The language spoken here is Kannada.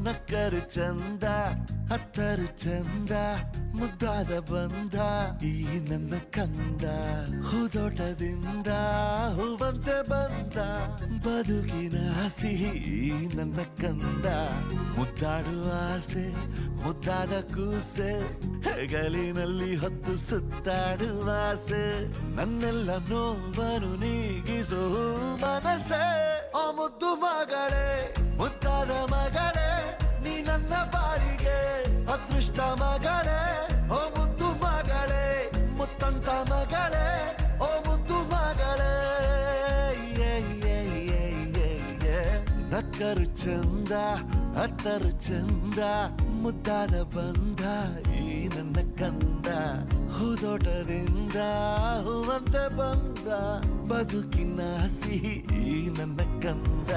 ನಕ್ಕರು ಚಂದ ಹತ್ತರು ಚಂದ ಮುದ್ದಾದ ಬಂದ ಈ ನನ್ನ ಕಂದ ಹೂದೋಟದಿಂದ ಹೂವಂತೆ ಬಂದ ಬದುಕಿನ ಸಿಹಿ ನನ್ನ ಕಂದ ಮುದ್ದಾಡುವ ಆಸೆ ಮುದ್ದಾದ ಕೂಸೆ ಹೆಗಲಿನಲ್ಲಿ ಹೊತ್ತು ಸುತ್ತಾಡುವ ಆಸೆ ನನ್ನೆಲ್ಲ ನೋವನ್ನು ನೀಗಿಸೋ ಮನಸ್ಸೆ ಆ ಮುದ್ದು ಮಗಳೇ ಮುದ್ದಾದ ಮಗಳೇ ನೀ ನನ್ನ ಬಾಳಿಗೆ ಅದೃಷ್ಟ ಮಗಳೇ ಓ ಮುದ್ದು ಮಗಳೇ ಮುತ್ತಂತ ಮಗಳೇ ಓ ಮುದ್ದು ಮಗಳೇ ನಕ್ಕರು ಚಂದ ಹತ್ತರು ಚಂದ ಮುದ್ದಾದ ಬಂದ ಈ ನನ್ನ ಕಂದ ಹೂದೋಟದಿಂದ ಹೂವಂತೆ ಬಂದ ಬದುಕಿನ ಸಿಹಿ ಈ ನನ್ನ ಕಂದ